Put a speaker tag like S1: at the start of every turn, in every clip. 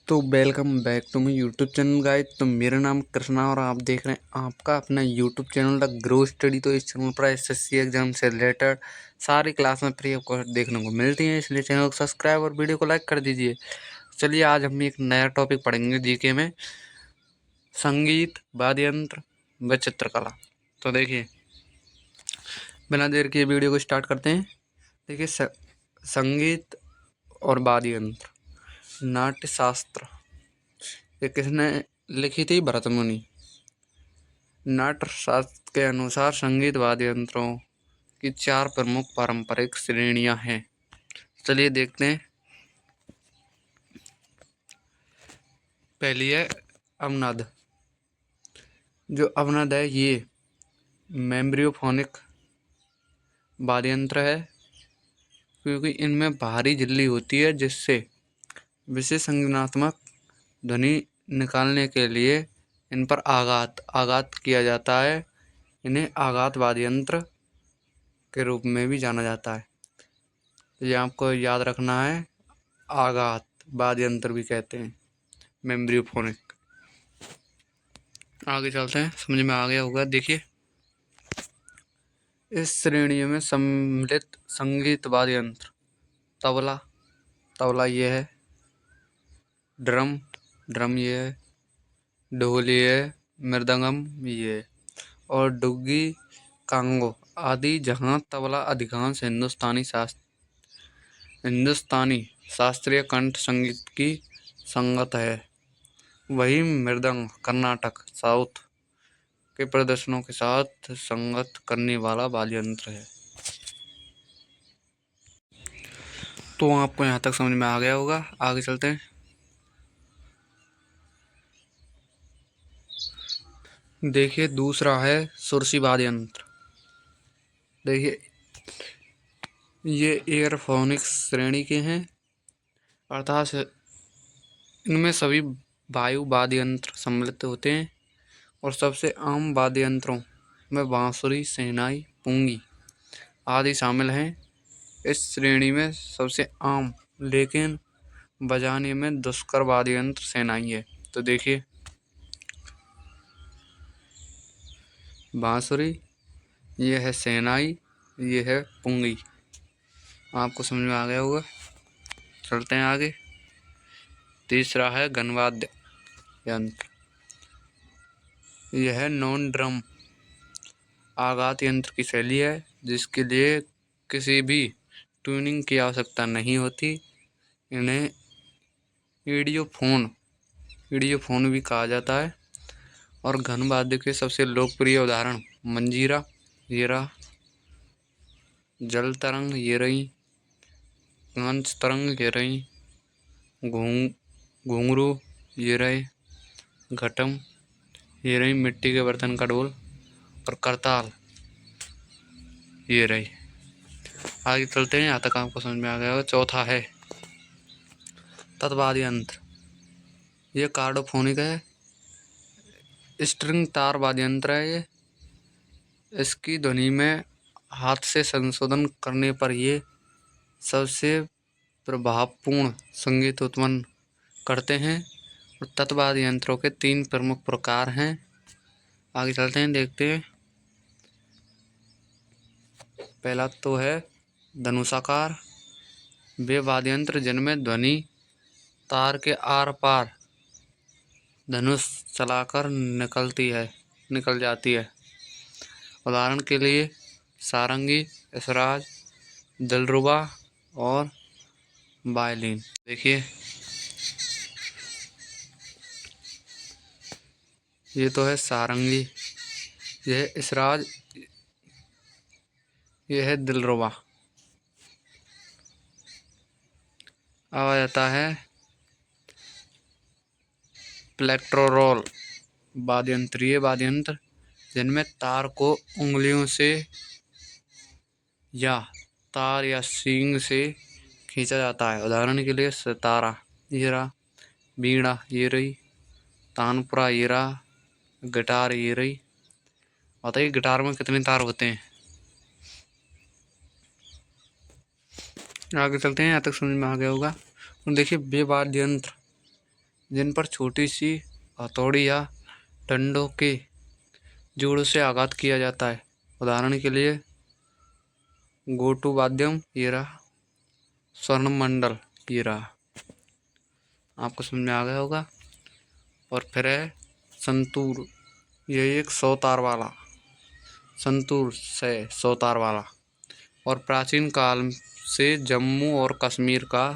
S1: तो welcome back to my YouTube channel guys. तो मेरा नाम कृष्णा और आप देख रहे हैं आपका अपना YouTube channel the grow study. तो इस चैनल पर एसएससी एग्जाम से रिलेटेड सारी क्लास में फ्री ऑफ कॉस्ट देखने को मिलती हैं, इसलिए चैनल को सब्सक्राइब और वीडियो को लाइक कर दीजिए। चलिए आज हम एक नया टॉपिक पढ़ेंगे जीके में, संगीत, वाद्य यंत्र व चित्रकला। तो देखिए बिना देर के वीडियो को स्टार्ट करते हैं। देखिए संगीत और वाद्य यंत्र, नाट्य शास्त्र, ये किसने लिखी थी? भरत मुनि। नाट्य शास्त्र के अनुसार संगीत वाद्य यंत्रों की 4 प्रमुख पारंपरिक श्रेणियां हैं। चलिए देखते हैं। पहली है अवनद। जो अवनद है ये मेम्ब्रियोफोनिक वाद्य यंत्र है, क्योंकि इनमें भारी झिल्ली होती है जिससे विशेष संज्ञानात्मक ध्वनि निकालने के लिए इन पर आघात किया जाता है। इन्हें आघात वाद्य यंत्र के रूप में भी जाना जाता है। तो ये आपको याद रखना है, आघात वाद्य यंत्र भी कहते हैं, मेम्ब्रियोफोनिक। आगे चलते हैं, समझ में आ गया होगा। देखिए इस श्रेणी में सम्मिलित संगीत वाद्य यंत्र तबला ये है, ड्रम ये है, ढोल ये है, मृदंगम ये है और डुग्गी, कांगो आदि। जहाँ तबला अधिकांश हिंदुस्तानी शास्त्रीय कंठ संगीत की संगत है, वही मृदंग कर्नाटक साउथ के प्रदर्शनों के साथ संगत करने वाला वाद्य यंत्र है। तो आपको यहाँ तक समझ में आ गया होगा। आगे चलते हैं। देखिए दूसरा है सुरसी वाद्य यंत्र। देखिए ये एयरफोनिक्स श्रेणी के हैं, अर्थात इनमें सभी वायु वाद्य यंत्र सम्मिलित होते हैं और सबसे आम वाद्य यंत्रों में बांसुरी, शहनाई, पुंगी आदि शामिल हैं। इस श्रेणी में सबसे आम लेकिन बजाने में दुष्कर वाद्य यंत्र शहनाई है। तो देखिए बांसुरी, ये है शहनाई, ये है पुंगी। आपको समझ में आ गया होगा। चलते हैं आगे। तीसरा है घनवाद्य यंत्र। यह है नॉन ड्रम आघात यंत्र की शैली है, जिसके लिए किसी भी ट्यूनिंग की आवश्यकता नहीं होती। इन्हें ईडियोफोन भी कहा जाता है। और घन वाद्य के सबसे लोकप्रिय उदाहरण मंजीरा ये रहा, जल तरंग ये रही, कांच तरंग ये रही, घुंघरू ये रहे, घटम ये रही मिट्टी के बर्तन का ढोल, और करताल ये रही। आगे चलते हैं, यहाँ तक आपको समझ में आ गया होगा। चौथा है तत्वाद्य यंत्र। ये कार्डोफोनिक है, स्ट्रिंग तार वाद्य यंत्र है ये। इसकी ध्वनि में हाथ से संशोधन करने पर ये सबसे प्रभावपूर्ण संगीत उत्पन्न करते हैं। और तत्वाद्य यंत्रों के 3 प्रमुख प्रकार हैं। आगे चलते हैं, देखते हैं। पहला तो है धनुषाकार। वे वाद्य यंत्र जिनमें ध्वनि तार के आर पार धनुष चलाकर निकल जाती है। उदाहरण के लिए सारंगी, इसराज, दिलरुबा और वायलिन। देखिए ये तो है सारंगी, यह है इसराज, यह है दिलरुबा। अब आ जाता है प्लेक्ट्रोरोल वाद्य यंत्र। ये वाद्य यंत्र जिनमें तार को उंगलियों से या तार या सींग से खींचा जाता है। उदाहरण के लिए सितारा ये रहा, बीड़ा ये रही, तानपुरा ये रहा, गिटार ये रही। बताइए गिटार में कितने तार होते हैं? आगे चलते हैं, यहाँ तक समझ में आ गया होगा। और देखिए वे वाद्य यंत्र जिन पर छोटी सी हथौड़ी या डंडों के जोड़ों से आघात किया जाता है। उदाहरण के लिए गोटू वाद्यम ये रहा, स्वर्णमंडल ये रहा। आपको समझ में आ गया होगा। और फिर है संतूर, ये एक 100 तार वाला, संतूर से 100 तार वाला और प्राचीन काल से जम्मू और कश्मीर का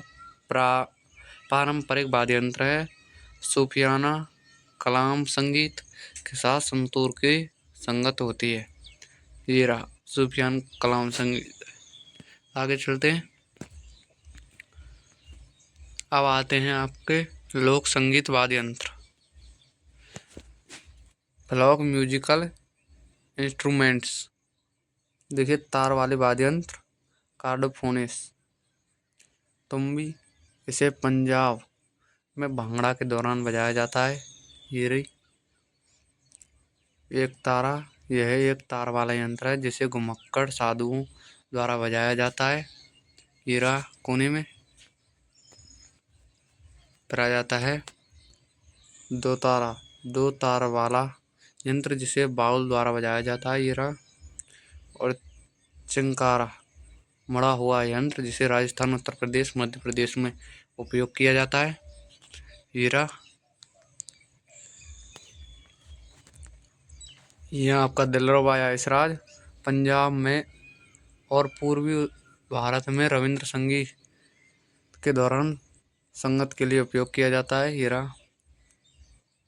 S1: पारंपरिक वाद्य यंत्र है। सूफियाना कलाम संगीत के साथ संतूर की संगत होती है। ये रहा सूफियान कलाम संगीत। आगे चलते हैं। अब आते हैं आपके लोक संगीत वाद्य यंत्र। फ्लोक म्यूजिकल इंस्ट्रूमेंट्स, देखिए तार वाले वाद्य यंत्र कार्डोफोनिस, तुम्बी, इसे पंजाब में भांगड़ा के दौरान बजाया जाता है। ये रही एक तारा, यह एक तार वाला यंत्र है जिसे घुमक्कड़ साधुओं द्वारा बजाया जाता है। ये रहा कोने में। फिर आ जाता है दो तारा, 2 तार वाला यंत्र जिसे बाउल द्वारा बजाया जाता है। ये रहा। और चिंकारा, मड़ा हुआ यंत्र जिसे राजस्थान, उत्तर प्रदेश, मध्य प्रदेश में उपयोग किया जाता है। ये रहा। यह आपका दिलरुबा इसराज पंजाब में और पूर्वी भारत में रविंद्र संगीत के दौरान संगत के लिए उपयोग किया जाता है। ये रहा।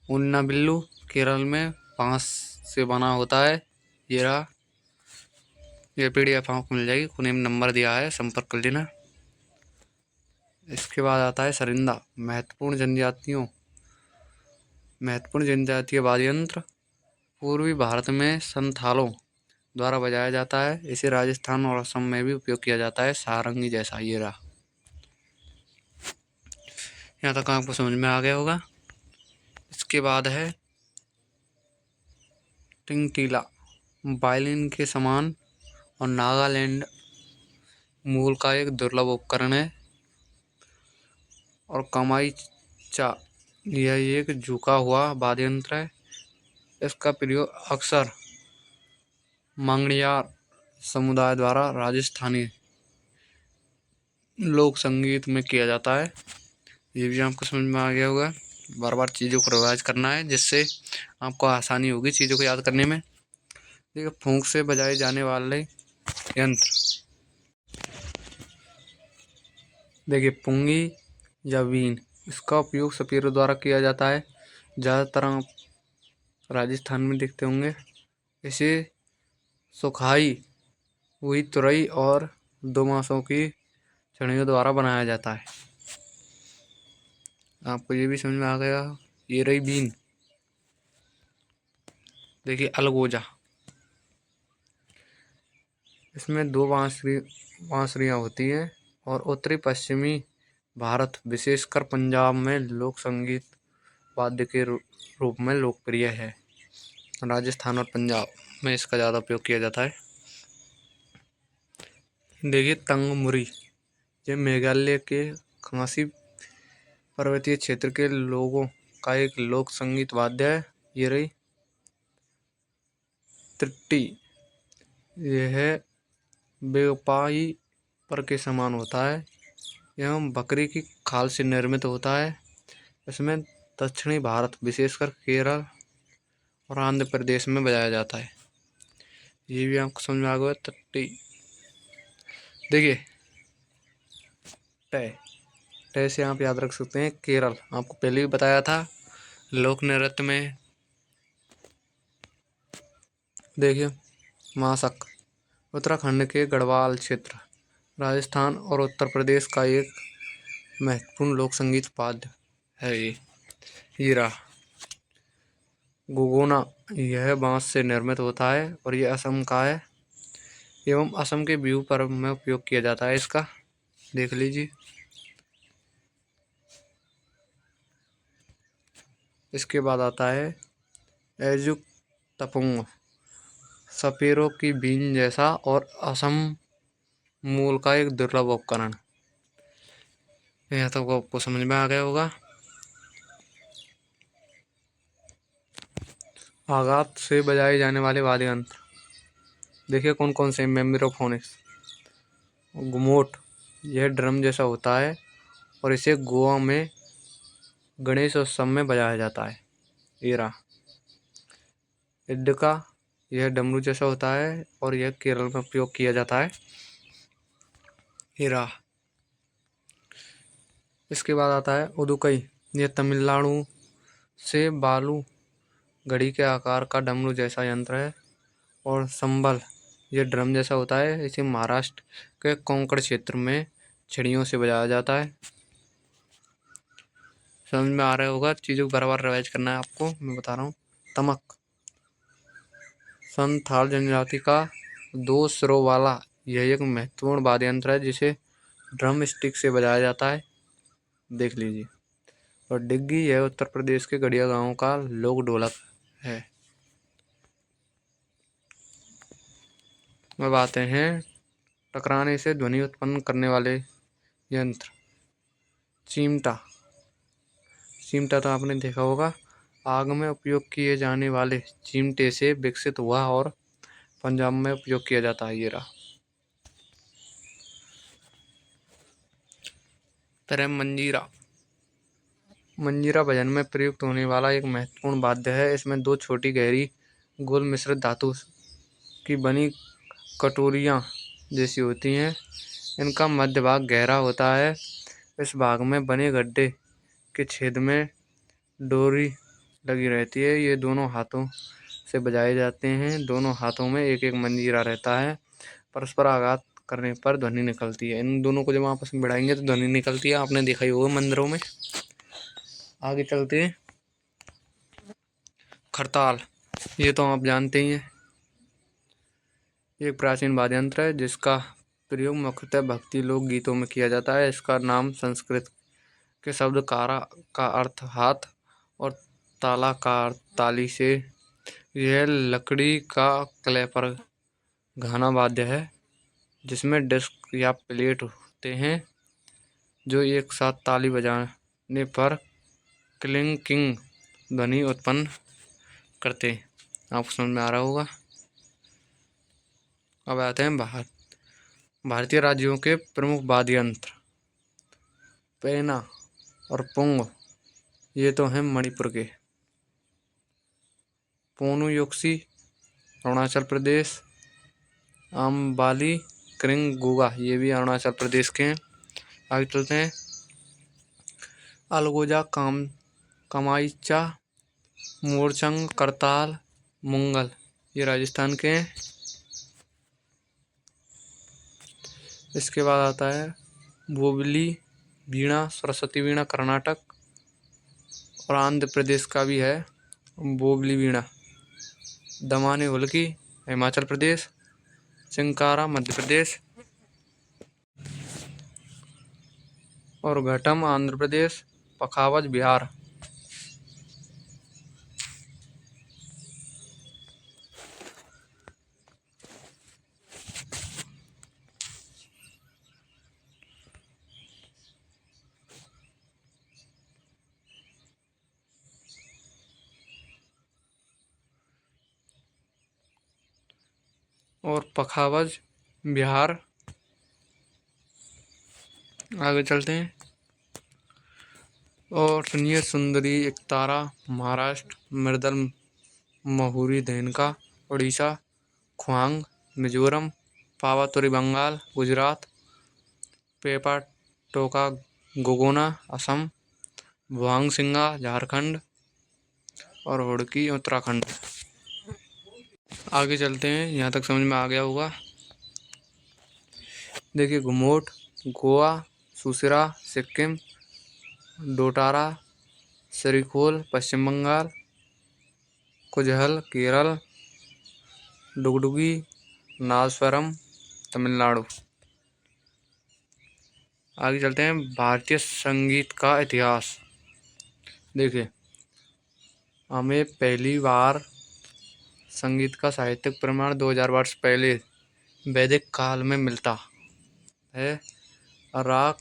S1: उन्ना बिल्लू केरल में बांस से बना होता है। ये रहा। ये PDF आपको मिल जाएगी, कोने में नंबर दिया है, संपर्क कर लेना। इसके बाद आता है सरिंदा, महत्वपूर्ण जनजातीय वाद्य यंत्र पूर्वी भारत में संथालों द्वारा बजाया जाता है। इसे राजस्थान और असम में भी उपयोग किया जाता है, सारंगी जैसा। ये रहा। यहाँ तक आपको समझ में आ गया होगा। इसके बाद है टिंगटीला, वायलिन के समान और नागालैंड मूल का एक दुर्लभ उपकरण है। और कमाईचा, यह एक झुका हुआ वाद्य यंत्र है। इसका प्रयोग अक्सर मंगड़ियार समुदाय द्वारा राजस्थानी लोक संगीत में किया जाता है। ये भी आपको समझ में आ गया होगा। बार बार चीज़ों को रिवाइज करना है जिससे आपको आसानी होगी चीज़ों को याद करने में। देखिए फूंक से बजाए जाने वाले यंत्र, देखिए पुंगी या वीन, इसका उपयोग सपेरों द्वारा किया जाता है। ज़्यादातर आप राजस्थान में देखते होंगे। इसे सुखाई हुई तुरई और 2 मासों की छड़ियों द्वारा बनाया जाता है। आपको ये भी समझ में आ गया। ये रही बीन। देखिए अलगोजा, इसमें 2 बांसुरियाँ होती हैं और उत्तरी पश्चिमी भारत विशेषकर पंजाब में लोक संगीत वाद्य के रूप में लोकप्रिय है। राजस्थान और पंजाब में इसका ज़्यादा उपयोग किया जाता है। देखिए तंगमुरी, ये मेघालय के खासी पर्वतीय क्षेत्र के लोगों का एक लोक संगीत वाद्य है। ये रही त्रिट्टी, यह बेपाई पर के समान होता है एवं बकरी की खाल से निर्मित होता है। इसमें दक्षिणी भारत विशेषकर केरल और आंध्र प्रदेश में बजाया जाता है। ये भी आपको समझ में आ गया। त्रिट्टी। देखिए टै, टै से आप याद रख सकते हैं केरल, आपको पहले भी बताया था लोक नृत्य में। देखिए मासक, उत्तराखंड के गढ़वाल क्षेत्र, राजस्थान और उत्तर प्रदेश का एक महत्वपूर्ण लोक संगीत वाद्य है। ये हीरा गोगोना, यह बांस से निर्मित होता है और यह असम का है एवं असम के बिहू पर्व में उपयोग किया जाता है इसका। देख लीजिए। इसके बाद आता है एजुक तपुंग, सपेरों की बीन जैसा और असम मूल का एक दुर्लभ उपकरण। यह तो आपको समझ में आ गया होगा। आघात से बजाए जाने वाले वाद्य यंत्र देखिए कौन कौन से। मेम्ब्रोफोनिक्स, घुमोट, यह ड्रम जैसा होता है और इसे गोवा में गणेश उत्सव में बजाया जाता है। ईरा, इड्डका, यह डमरू जैसा होता है और यह केरल में उपयोग किया जाता है। हीरा। इसके बाद आता है उदुकई, यह तमिलनाडु से बालू घड़ी के आकार का डमरू जैसा यंत्र है। और संबल, यह ड्रम जैसा होता है, इसे महाराष्ट्र के कोंकण क्षेत्र में छड़ियों से बजाया जाता है। समझ में आ रहा होगा, चीज़ों को बराबर रिवाइज करना है आपको, मैं बता रहा हूँ। तमक, संथाल जनजाति का 2 सिरों वाला यह एक महत्वपूर्ण वाद्य यंत्र है जिसे ड्रम स्टिक से बजाया जाता है, देख लीजिए। और डिग्गी, यह उत्तर प्रदेश के गढ़िया गांव का लोक ढोलक है। अब आते हैं टकराने से ध्वनि उत्पन्न करने वाले यंत्र। चिमटा, चिमटा तो आपने देखा होगा, आग में उपयोग किए जाने वाले चिमटे से विकसित हुआ और पंजाब में उपयोग किया जाता है। ये रहा। तरह मंजीरा, मंजीरा भजन में प्रयुक्त होने वाला एक महत्वपूर्ण वाद्य है। इसमें 2 छोटी गहरी गोल मिश्रित धातु की बनी कटोरियाँ जैसी होती हैं। इनका मध्य भाग गहरा होता है। इस भाग में बने गड्ढे के छेद में डोरी लगी रहती है। ये दोनों हाथों से बजाए जाते हैं। दोनों हाथों में एक एक मंजीरा रहता है। परस्पर आघात करने पर ध्वनि निकलती है। इन दोनों को जब आपस में बढ़ाएंगे तो ध्वनि निकलती है, आपने देखा ही होगा मंदिरों में। आगे चलते हैं। खरताल, ये तो आप जानते ही हैं, एक प्राचीन वाद्य यंत्र है जिसका प्रयोग मुख्यतः भक्ति लोक गीतों में किया जाता है। इसका नाम संस्कृत के शब्द कारा का अर्थ हाथ और ताला का अर्थ ताली से। यह लकड़ी का क्लेपर घाना वाद्य है जिसमें डिस्क या प्लेट होते हैं जो एक साथ ताली बजाने पर क्लिंकिंग ध्वनि उत्पन्न करते। आपको समझ में आ रहा होगा। अब आते हैं भारतीय राज्यों के प्रमुख वाद्य यंत्र। पैना और पुंग, ये तो हैं मणिपुर के। पोनुयोक्सी अरुणाचल प्रदेश। अम्बाली क्रिंग गुगा, ये भी अरुणाचल प्रदेश के हैं। आगे चलते हैं। अलगोजा कमाईचा, मोरचंग, करताल, मुंगल, ये राजस्थान के हैं। इसके बाद आता है बोबली वीणा, सरस्वती वीणा कर्नाटक और आंध्र प्रदेश का भी है बोबली वीणा। दमाने हुलकी हिमाचल प्रदेश। चिंकारा मध्य प्रदेश और घटम आंध्र प्रदेश। पखावज बिहार। और पखावज बिहार। आगे चलते हैं। और सुनिए सुंदरी एकतारा महाराष्ट्र। मृदल महुरी धेनका उड़ीसा। ख्वांग मिजोरम। पावातुरी बंगाल गुजरात। पेपा टोका गोगोना असम। भुआंग सिंगा झारखंड और हुड़की उत्तराखंड। आगे चलते हैं, यहाँ तक समझ में आ गया होगा। देखिए घुमोट गोवा, सुसिरा सिक्किम, डोटारा सरीखोल पश्चिम बंगाल, कुजहल केरल, डुगडुगी नादस्वरम तमिलनाडु। आगे चलते हैं। भारतीय संगीत का इतिहास। देखिए हमें पहली बार संगीत का साहित्यिक प्रमाण 2000 वर्ष पहले वैदिक काल में मिलता है। राग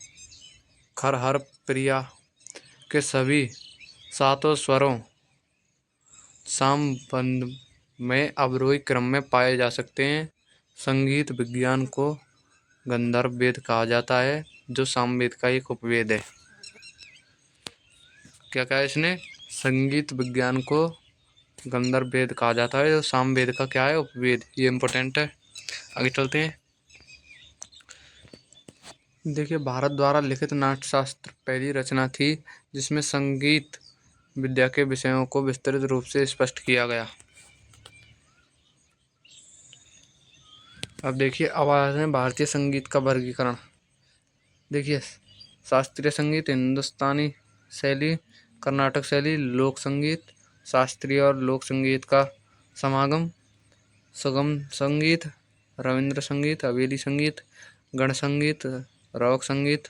S1: खरहर प्रिया के सभी 7 स्वरों सामबद्ध में अवरोही क्रम में पाए जा सकते हैं। संगीत विज्ञान को गंधर्व वेद कहा जाता है, जो सामवेद का एक उपवेद है। क्या कहा है इसने? संगीत विज्ञान को गंधर्व वेद कहा जाता है, जो सामवेद का क्या है? उपवेद। ये इंपॉर्टेंट है। आगे चलते हैं। देखिए, भारत द्वारा लिखित नाट्यशास्त्र पहली रचना थी जिसमें संगीत विद्या के विषयों को विस्तृत रूप से स्पष्ट किया गया। अब देखिए, अब आते हैं भारतीय संगीत का वर्गीकरण। देखिए, शास्त्रीय संगीत, हिंदुस्तानी शैली, कर्नाटक शैली, लोक संगीत, शास्त्रीय और लोक संगीत का समागम, सुगम संगीत, रविंद्र संगीत, हवेली संगीत, गण संगीत, रॉक संगीत,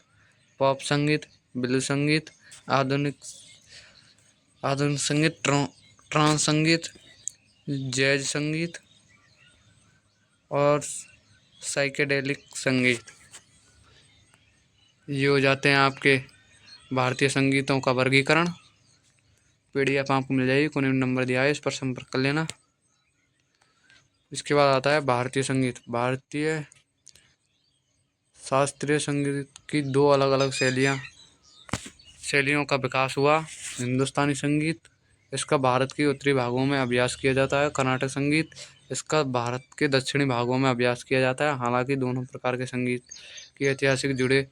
S1: पॉप संगीत, ब्लूज संगीत, आधुनिक संगीत, ट्रांस संगीत, जैज संगीत और साइकेडेलिक संगीत। ये हो जाते हैं आपके भारतीय संगीतों का वर्गीकरण। PDF आपको मिल जाएगी, कोने में नंबर दिया है, इस पर संपर्क कर लेना। इसके बाद आता है भारतीय संगीत। भारतीय शास्त्रीय संगीत की दो अलग अलग शैलियों का विकास हुआ। हिंदुस्तानी संगीत, इसका भारत के उत्तरी भागों में अभ्यास किया जाता है। कर्नाटक संगीत, इसका भारत के दक्षिणी भागों में अभ्यास किया जाता है। हालांकि दोनों प्रकार के संगीत की ऐतिहासिक जुड़े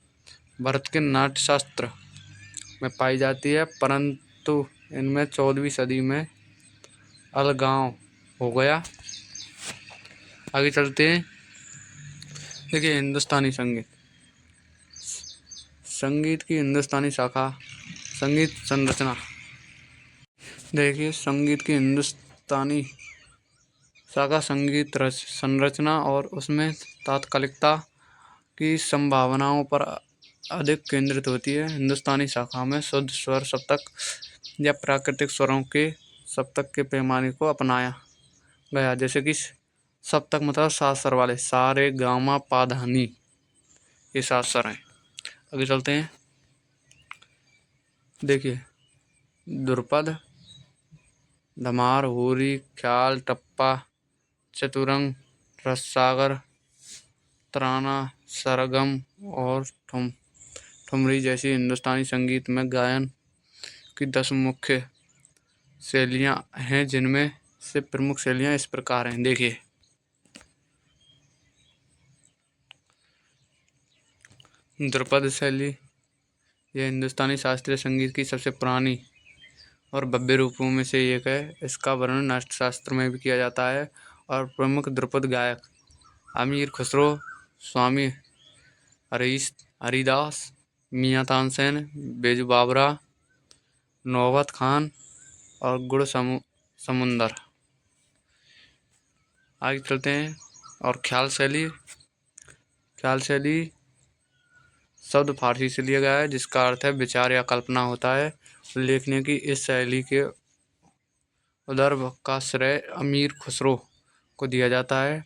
S1: भारत के नाट्यशास्त्र में पाई जाती है, परंतु इनमें 14वीं सदी में अलगाव हो गया। आगे चलते हैं। देखिए, हिंदुस्तानी संगीत। संगीत की हिंदुस्तानी शाखा, संगीत संरचना। देखिए, संगीत की हिंदुस्तानी शाखा संगीत संरचना और उसमें तात्कालिकता की संभावनाओं पर अधिक केंद्रित होती है। हिंदुस्तानी शाखा में शुद्ध स्वर सप्तक या प्राकृतिक स्वरों के सप्तक के पैमाने को अपनाया गया। जैसे कि सप्तक मतलब 7 स्वर वाले, सा रे गा मा पा धा नी, ये 7 स्वर हैं। आगे चलते हैं। देखिए, ध्रुपद, धमार, होरी, ख्याल, टप्पा, चतुरंग, रससागर, तराना, सरगम और ठुमरी जैसी हिंदुस्तानी संगीत में गायन की 10 मुख्य शैलियाँ हैं, जिनमें से प्रमुख शैलियाँ इस प्रकार हैं। देखिए, ध्रुपद शैली, यह हिंदुस्तानी शास्त्रीय संगीत की सबसे पुरानी और भव्य रूपों में से एक है। इसका वर्णन नाट्यशास्त्र में भी किया जाता है और प्रमुख ध्रुपद गायक अमीर खुसरो, स्वामी हरिदास, मियाँ तानसेन, बेजू बावरा, नौबत खान और गुड़ समुंदर। आगे चलते हैं। और ख्याल शैली शब्द फारसी से लिया गया है, जिसका अर्थ है विचार या कल्पना होता है। उल्लेखनीय कि इस शैली के उद्भव का श्रेय अमीर खुसरो को दिया जाता है।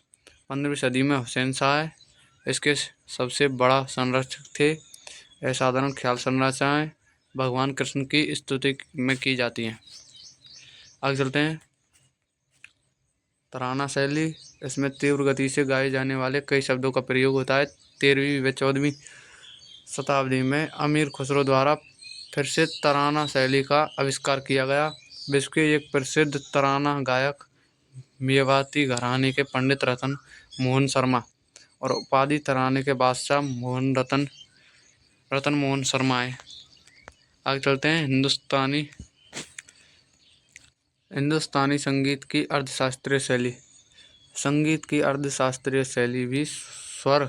S1: 15वीं सदी में हुसैन शाह इसके सबसे बड़ा संरक्षक थे। असाधारण ख्याल संरचनाएं भगवान कृष्ण की स्तुति में की जाती हैं। आगे चलते हैं। तराना शैली, इसमें तीव्र गति से गाए जाने वाले कई शब्दों का प्रयोग होता है। 13वीं व 14वीं शताब्दी में अमीर खुसरो द्वारा फिर से तराना शैली का आविष्कार किया गया। विश्व के एक प्रसिद्ध तराना गायक मेवाती घराने के पंडित रतन मोहन शर्मा और उपाधि तराने के बादशाह रतन मोहन शर्मा है। आगे चलते हैं। हिंदुस्तानी संगीत की अर्धशास्त्रीय शैली। संगीत की अर्धशास्त्रीय शैली भी स्वर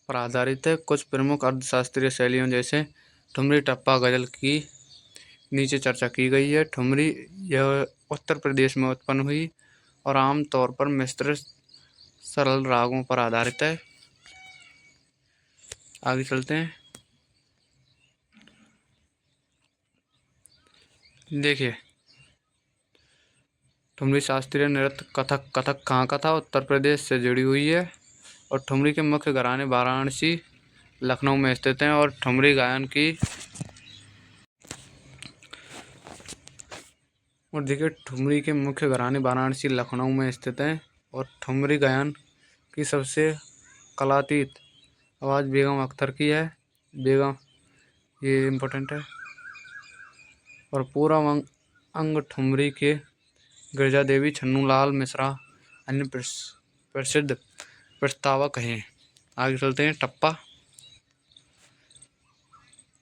S1: पर आधारित है। कुछ प्रमुख अर्धशास्त्रीय शैलियों जैसे ठुमरी, टप्पा, गजल की नीचे चर्चा की गई है। ठुमरी यह उत्तर प्रदेश में उत्पन्न हुई और आमतौर पर मिश्रित सरल रागों पर आधारित है। आगे चलते हैं। देखिए, ठुमरी शास्त्रीय नृत्य कथक कहाँ का था? उत्तर प्रदेश से जुड़ी हुई है। और ठुमरी के मुख्य घराने वाराणसी, लखनऊ में स्थित हैं। और ठुमरी गायन की और देखिए ठुमरी के मुख्य घराने वाराणसी लखनऊ में स्थित हैं और ठुमरी गायन की सबसे कलातीत आवाज़ बेगम अख्तर की है। बेगम ये इम्पोर्टेंट है। और पूरा अंग ठुमरी के गिरजा देवी, छन्नूलाल मिश्रा अन्य प्रसिद्ध प्रस्तावक हैं। आगे चलते हैं। टप्पा।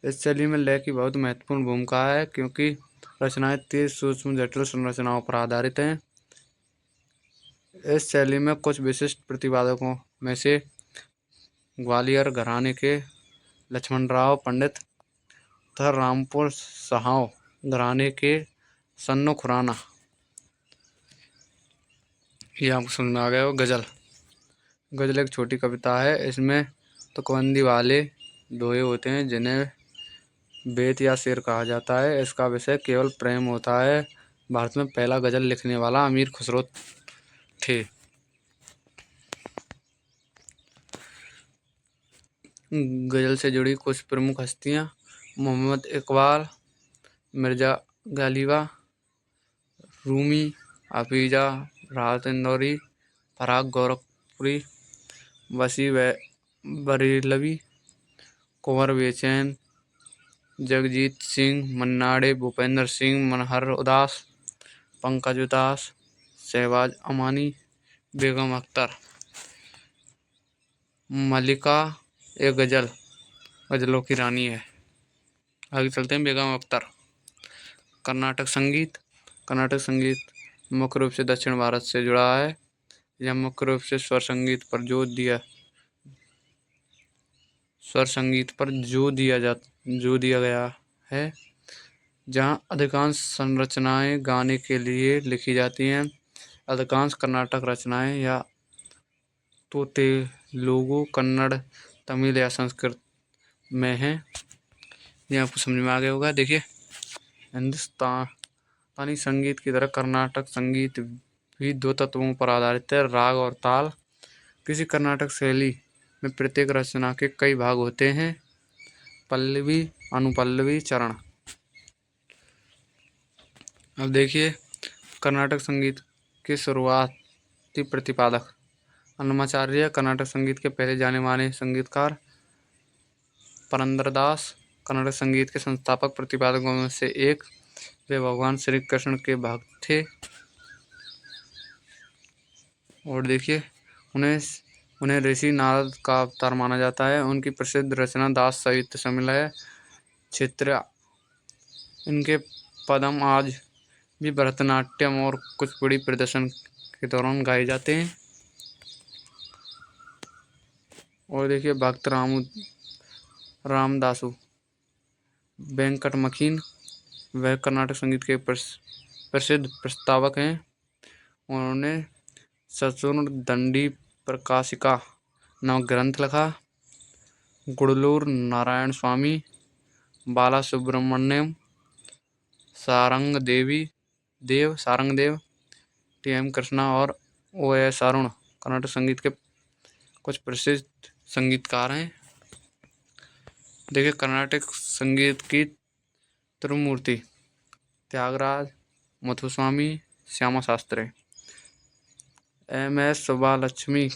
S1: इस शैली में लय की बहुत महत्वपूर्ण भूमिका है क्योंकि रचनाएं तेज, सूक्ष्म, जटिल संरचनाओं पर आधारित हैं। इस शैली में कुछ विशिष्ट प्रतिपादकों में से ग्वालियर घराने के लक्ष्मणराव पंडित तथा रामपुर साहव घराने के सन्नो खुराना। ये आपको समझ में आ गया हो। गजल। गजल एक छोटी कविता है। इसमें तुकबंदी वाले दोहे होते हैं जिन्हें बेत या शेर कहा जाता है। इसका विषय केवल प्रेम होता है। भारत में पहला गजल लिखने वाला अमीर खुसरो थे। गजल से जुड़ी कुछ प्रमुख हस्तियां: मोहम्मद इकबाल, मिर्जा गालिबा, रूमी, हाफिजा, राहत इंदौरी, फराग गोरखपुरी, वसी बरेलवी, कुंवर बेचैन, जगजीत सिंह मन्नाडे, भूपेंद्र सिंह, मनहर उदास, पंकज उदास, शहबाज अमानी, बेगम अख्तर। मलिका एक गजलों की रानी है। आगे चलते हैं। बेगम अख्तर। कर्नाटक संगीत। कर्नाटक संगीत मुख्य रूप से दक्षिण भारत से जुड़ा है। यह मुख्य रूप से स्वर संगीत पर जो दिया गया है, जहां अधिकांश संरचनाएं गाने के लिए लिखी जाती हैं। अधिकांश कर्नाटक रचनाएं या तो तेलुगु, कन्नड़, तमिल या संस्कृत में हैं। ये आपको समझ में आ गया होगा। देखिए हिंदुस्तानी संगीत की तरह कर्नाटक संगीत भी दो तत्वों पर आधारित है, राग और ताल। किसी कर्नाटक शैली में प्रत्येक रचना के कई भाग होते हैं: पल्लवी, अनुपल्लवी, चरण। अब देखिए कर्नाटक संगीत के शुरुआती प्रतिपादक। अन्नमाचार्य कर्नाटक संगीत के पहले जाने माने संगीतकार। पुरंदरदास कर्नाटक संगीत के संस्थापक प्रतिपादकों में से एक। वे भगवान श्री कृष्ण के भक्त थे। और देखिए उन्हें ऋषि नारद का अवतार माना जाता है। उनकी प्रसिद्ध रचना दास साहित्य शामिल है। क्षेत्र इनके पदम आज भी भरतनाट्यम और कुचिपुड़ी प्रदर्शन के दौरान गाए जाते हैं। और देखिए भक्त रामदासु वेंकट मखीन, वह कर्नाटक संगीत के प्रसिद्ध प्रस्तावक हैं। उन्होंने सचूर्ण दंडी प्रकाशिका नामक ग्रंथ लिखा। गुड़लूर नारायण स्वामी, बाला सुब्रमण्यम, सारंग देव, टी.एम. कृष्णा और ओ.एस. अरुण कर्नाटक संगीत के कुछ प्रसिद्ध संगीतकार हैं। देखिए कर्नाटक संगीत की त्रिमूर्ति: त्यागराज, मुथुस्वामी, श्यामा शास्त्री। एम.एस. सुब्बालक्ष्मी,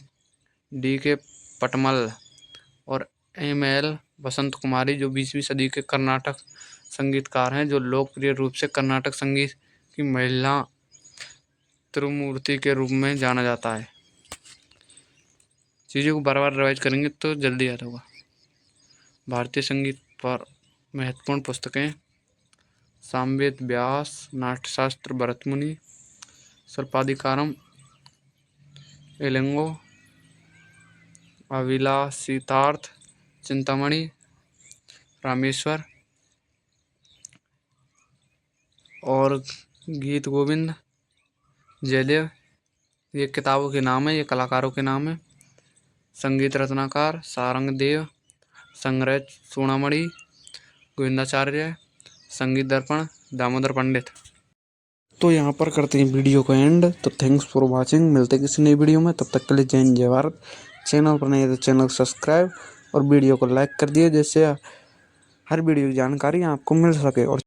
S1: डी.के. पटमल और एम.एल. वसंत कुमारी, जो 20वीं सदी के कर्नाटक संगीतकार हैं, जो लोकप्रिय रूप से कर्नाटक संगीत की महिला त्रिमूर्ति के रूप में जाना जाता है। चीज़ों को बार बार रिवाइज करेंगे तो जल्दी याद होगा। भारतीय संगीत पर महत्वपूर्ण पुस्तकें: सामवेद व्यास, नाट्यशास्त्र भरतमुनि, शिल्पाधिकारम इलंगो, अभिलाषितार्थ चिंतामणि, रामेश्वर और गीत गोविंद जयदेव। ये किताबों के नाम है, ये कलाकारों के नाम है। संगीत रत्नाकर सारंग देव, संग्रह चूड़ामणि गोविंदाचार्य, संगीत दर्पण दामोदर पंडित। तो यहाँ पर करते हैं वीडियो को एंड। तो थैंक्स फॉर वाचिंग। मिलते हैं किसी नई वीडियो में, तब तक के लिए जय हिंद जय भारत। चैनल पर नहीं है तो चैनल को सब्सक्राइब और वीडियो को लाइक कर दिए, जिससे हर वीडियो की जानकारी आपको मिल सके। और